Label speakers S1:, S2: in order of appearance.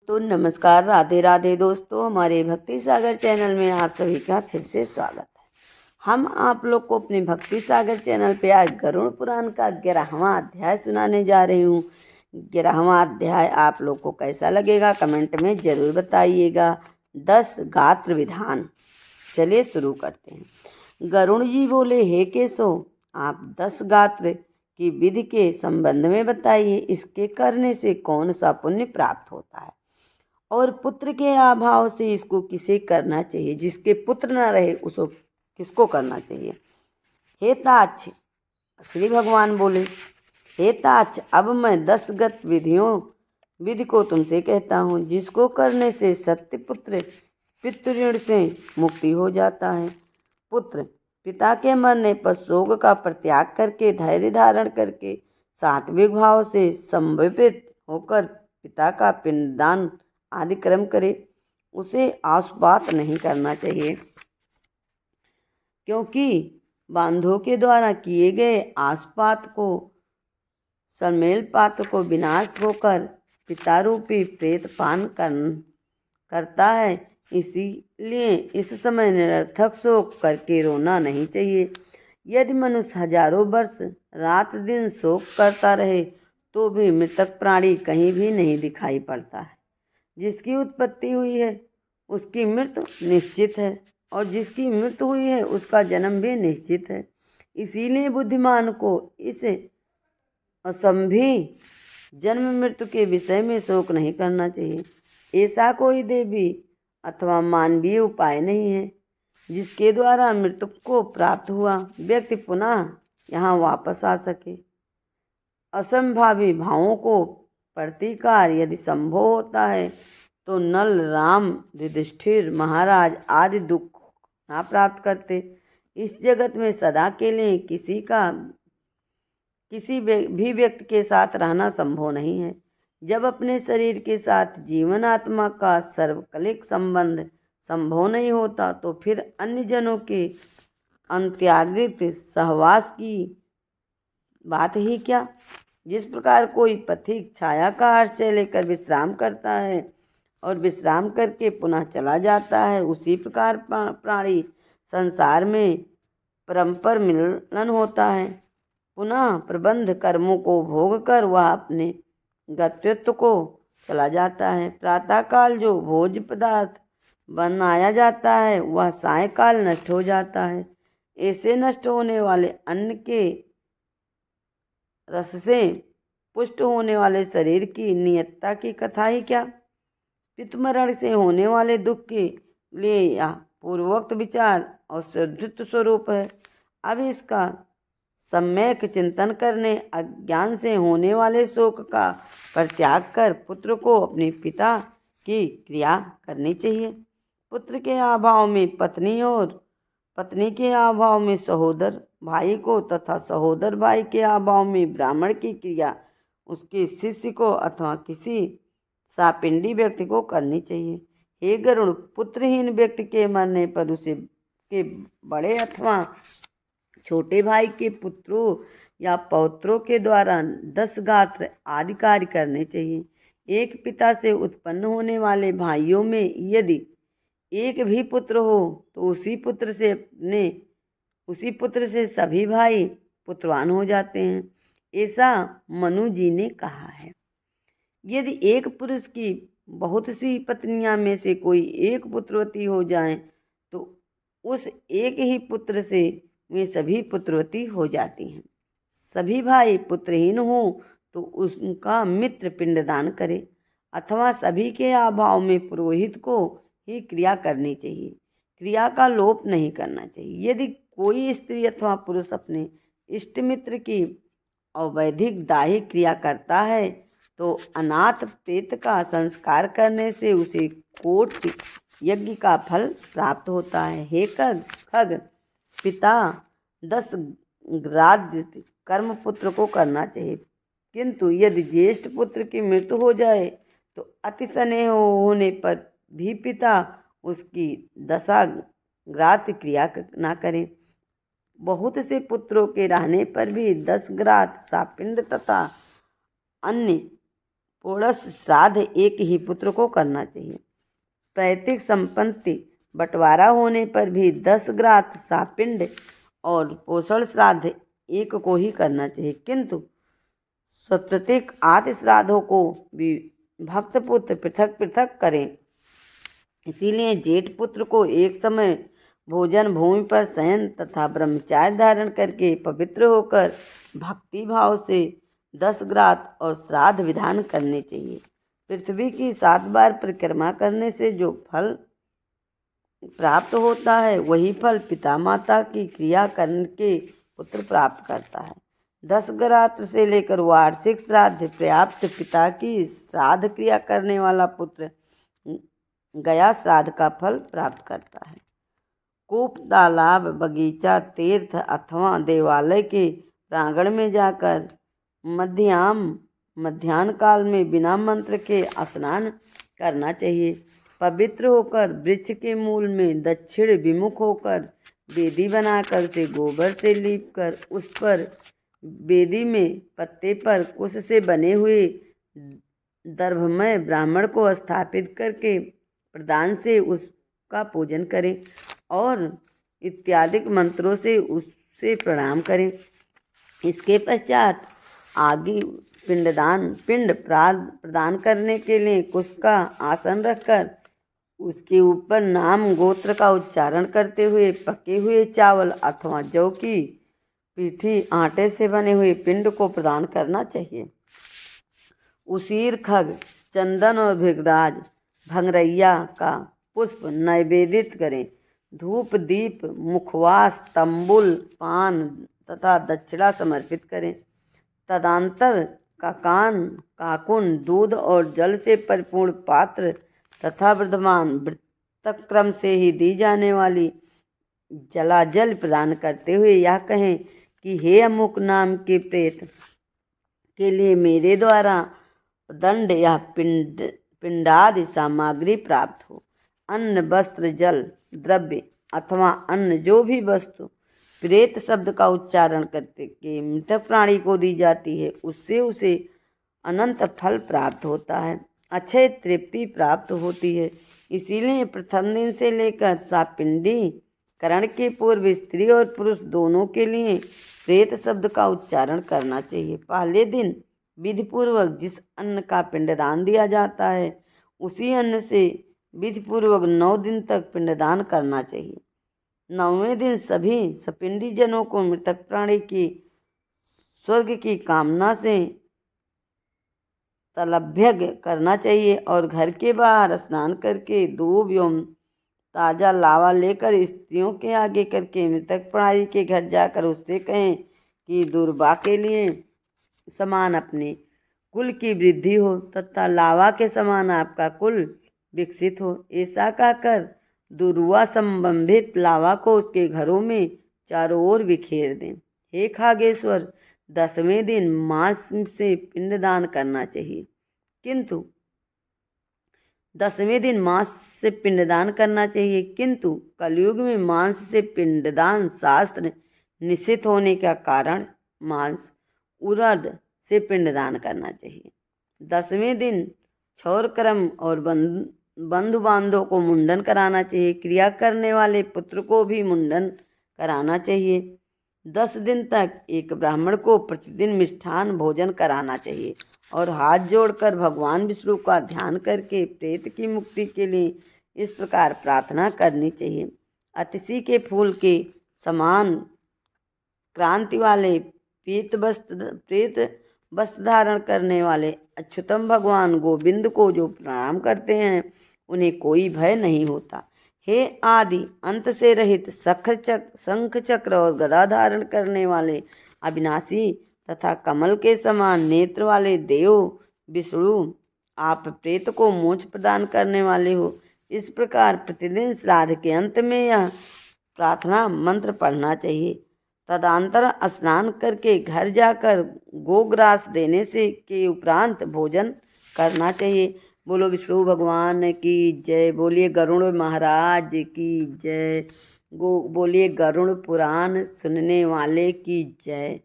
S1: तो नमस्कार, राधे राधे दोस्तों। हमारे भक्ति सागर चैनल में आप सभी का फिर से स्वागत है। हम आप लोग को अपने भक्ति सागर चैनल पे आज गरुड़ पुराण का 11वां अध्याय सुनाने जा रही हूँ। 11वां अध्याय आप लोग को कैसा लगेगा कमेंट में ज़रूर बताइएगा। 10 गात्र विधान। चलिए शुरू करते हैं। गरुड़ जी बोले, हे केशव, आप 10 गात्र की विधि के संबंध में बताइए। इसके करने से कौन सा पुण्य प्राप्त होता है और पुत्र के अभाव से इसको किसे करना चाहिए। जिसके पुत्र न रहे उसको किसको करना चाहिए। हे ताक्ष, श्री भगवान बोले, हे ताक्ष, अब मैं 10 गत विधि को तुमसे कहता हूँ, जिसको करने से सत्य पुत्र पितृऋण से मुक्ति हो जाता है। पुत्र पिता के मरने पर शोक का परित्याग करके धैर्य धारण करके सात्विक भाव से संवित होकर पिता का पिंडदान आदि कर्म करे। उसे आशुपात नहीं करना चाहिए, क्योंकि बांधों के द्वारा किए गए आशुपात को सम्मेल पात्र को विनाश होकर पिता रूपी प्रेत पान करता है। इसीलिए इस समय निरर्थक शोक करके रोना नहीं चाहिए। यदि मनुष्य हजारों वर्ष रात दिन शोक करता रहे तो भी मृतक प्राणी कहीं भी नहीं दिखाई पड़ता है। जिसकी उत्पत्ति हुई है उसकी मृत्यु निश्चित है, और जिसकी मृत्यु हुई है उसका जन्म भी निश्चित है। इसीलिए बुद्धिमान को इस असंभवी जन्म मृत्यु के विषय में शोक नहीं करना चाहिए। ऐसा कोई देवी अथवा मानवीय उपाय नहीं है जिसके द्वारा मृत्यु को प्राप्त हुआ व्यक्ति पुनः यहाँ वापस आ सके। असंभावी भावों को प्रतिकार यदि संभव होता है तो नल, राम, युधिष्ठिर महाराज आदि दुख ना प्राप्त करते। इस जगत में सदा के लिए किसी भी व्यक्ति के साथ रहना संभव नहीं है। जब अपने शरीर के साथ जीवन आत्मा का सर्वकालिक संबंध संभव नहीं होता तो फिर अन्य जनों के अंत्यादित सहवास की बात ही क्या। जिस प्रकार कोई पथिक छाया का आश्रय लेकर विश्राम करता है और विश्राम करके पुनः चला जाता है, उसी प्रकार प्राणी संसार में परंपर मिलन होता है। पुनः प्रबंध कर्मों को भोग कर वह अपने गत्यत्व को चला जाता है। प्रातःकाल जो भोज्य पदार्थ बनाया जाता है वह सायंकाल नष्ट हो जाता है। ऐसे नष्ट होने वाले अन्न के रस से पुष्ट होने वाले शरीर की नियतता की कथा ही क्या। पितृमरण से होने वाले दुख के लिए यह पूर्वोक्त विचार और शुद्धित्व स्वरूप है। अब इसका सम्यक चिंतन करने अज्ञान से होने वाले शोक का परित्याग कर पुत्र को अपने पिता की क्रिया करनी चाहिए। पुत्र के अभाव में पत्नी और पत्नी के अभाव में सहोदर भाई को तथा सहोदर भाई के अभाव में ब्राह्मण की क्रिया उसके शिष्य को अथवा किसी सापिंडी व्यक्ति को करनी चाहिए। हे गरुड़, पुत्रहीन व्यक्ति के मरने पर उसे के बड़े अथवा छोटे भाई के पुत्रों या पौत्रों के द्वारा 10 गात्र आदि कार्य करने चाहिए। एक पिता से उत्पन्न होने वाले भाइयों में यदि एक भी पुत्र हो तो उसी पुत्र से सभी भाई पुत्रवान हो जाते हैं। ऐसा मनु जी ने कहा है। यदि एक पुरुष की बहुत सी पत्नियां में से कोई एक पुत्रवती हो जाए तो उस एक ही पुत्र से वे सभी पुत्रवती हो जाती हैं। सभी भाई पुत्रहीन हो तो उसका मित्र पिंडदान करे, अथवा सभी के अभाव में पुरोहित को ही क्रिया करनी चाहिए। क्रिया का लोप नहीं करना चाहिए। यदि कोई स्त्री अथवा पुरुष अपने इष्ट मित्र की अवैधिक दाही क्रिया करता है तो अनाथ प्रेत का संस्कार करने से उसे कोटि यज्ञ का फल प्राप्त होता है। हे खग, पिता 10 ग्राद्य कर्म पुत्र को करना चाहिए, किंतु यदि ज्येष्ठ पुत्र की मृत्यु हो जाए तो अति स्नेह होने पर भी पिता उसकी 10 ग्रात्य क्रिया ना करे। बहुत से पुत्रों के रहने पर भी 10 ग्रात सापिंड तथा अन्य षोडश श्राद्ध एक ही पुत्र को करना चाहिए। पैतृक संपत्ति बंटवारा होने पर भी 10 ग्रात सापिंड और पोषण श्राद्ध एक को ही करना चाहिए, किंतु स्वतंत्र आदि श्राद्धों को भी भक्त पुत्र पृथक पृथक करें। इसीलिए जेठ पुत्र को एक समय भोजन भूमि पर शयन तथा ब्रह्मचार्य धारण करके पवित्र होकर भक्ति भाव से 10 ग्रात और श्राद्ध विधान करने चाहिए। पृथ्वी की 7 बार परिक्रमा करने से जो फल प्राप्त होता है वही फल पिता माता की क्रिया करके पुत्र प्राप्त करता है। 10 ग्रात से लेकर वार्षिक श्राद्ध पर्याप्त पिता की श्राद्ध क्रिया करने वाला पुत्र गया श्राद्ध का फल प्राप्त करता है। कूप, तालाब, बगीचा, तीर्थ अथवा देवालय के प्रांगण में जाकर मध्याह्न काल में बिना मंत्र के स्नान करना चाहिए। पवित्र होकर वृक्ष के मूल में दक्षिण विमुख होकर वेदी बनाकर उसे गोबर से लीप कर उस पर वेदी में पत्ते पर कुश से बने हुए दर्भमय ब्राह्मण को स्थापित करके प्रदान से उसका पूजन करें और इत्यादि मंत्रों से उससे प्रणाम करें। इसके पश्चात आगे पिंड प्रदान करने के लिए कुश का आसन रखकर उसके ऊपर नाम गोत्र का उच्चारण करते हुए पके हुए चावल अथवा जौ की पीठी आटे से बने हुए पिंड को प्रदान करना चाहिए। उसीर, खग, चंदन और भृगराज भंगरैया का पुष्प नैवेदित करें। धूप, दीप, मुखवास, तंबुल, पान तथा दक्षिणा समर्पित करें। तदंतर काकुन, दूध और जल से परिपूर्ण पात्र तथा वर्धमान वृत्तक्रम से ही दी जाने वाली जलाजल प्रदान करते हुए यह कहें कि हे अमुक नाम के प्रेत के लिए मेरे द्वारा दंड या पिंडादि सामग्री प्राप्त हो। अन्न, वस्त्र, जल, द्रव्य अथवा अन्न जो भी वस्तु प्रेत शब्द का उच्चारण करते के मृतक प्राणी को दी जाती है उससे उसे अनंत फल प्राप्त होता है, अक्षय तृप्ति प्राप्त होती है। इसीलिए प्रथम दिन से लेकर सापिंडी करण के पूर्व स्त्री और पुरुष दोनों के लिए प्रेत शब्द का उच्चारण करना चाहिए। पहले दिन विधिपूर्वक जिस अन्न का पिंडदान दिया जाता है उसी अन्न से विधिपूर्वक 9 दिन तक पिंडदान करना चाहिए। 9वें दिन सभी सपिंडी जनों को मृतक प्राणी की स्वर्ग की कामना से तलभ्यग करना चाहिए और घर के बाहर स्नान करके दूब एवं ताज़ा लावा लेकर स्त्रियों के आगे करके मृतक प्राणी के घर जाकर उससे कहें कि दुर्बा के लिए समान अपने कुल की वृद्धि हो तथा लावा के समान आपका कुल विकसित हो। ऐसा कहकर दुर्वा संबंधित लावा को उसके घरों में चारों ओर बिखेर दें। हे खागेश्वर, 10वें दिन मांस से पिंडदान करना चाहिए, किंतु 10वें दिन मांस से पिंडदान करना चाहिए किंतु कलयुग में मांस से पिंडदान शास्त्र निश्चित होने का कारण मांस उरद से पिंडदान करना चाहिए। 10वें दिन क्षौर कर्म और बंधु बांधवों को मुंडन कराना चाहिए। क्रिया करने वाले पुत्र को भी मुंडन कराना चाहिए। 10 दिन तक एक ब्राह्मण को प्रतिदिन मिष्ठान भोजन कराना चाहिए और हाथ जोड़कर भगवान विष्णु का ध्यान करके प्रेत की मुक्ति के लिए इस प्रकार प्रार्थना करनी चाहिए। अतिशी के फूल के समान क्रांति वाले प्रेत वस्त्र धारण करने वाले अच्युतम भगवान गोविंद को जो प्रणाम करते हैं उन्हें कोई भय नहीं होता। हे आदि अंत से रहित शंख चक्र और गदा धारण करने वाले अविनाशी तथा कमल के समान नेत्र वाले देव विष्णु, आप प्रेत को मोक्ष प्रदान करने वाले हो। इस प्रकार प्रतिदिन श्राद्ध के अंत में यह प्रार्थना मंत्र पढ़ना चाहिए। तदंतर स्नान करके घर जाकर गोग्रास देने से के उपरांत भोजन करना चाहिए। बोलो विष्णु भगवान की जय। बोलिए गरुड़ महाराज की जय। बोलिए गरुड़ पुराण सुनने वाले की जय।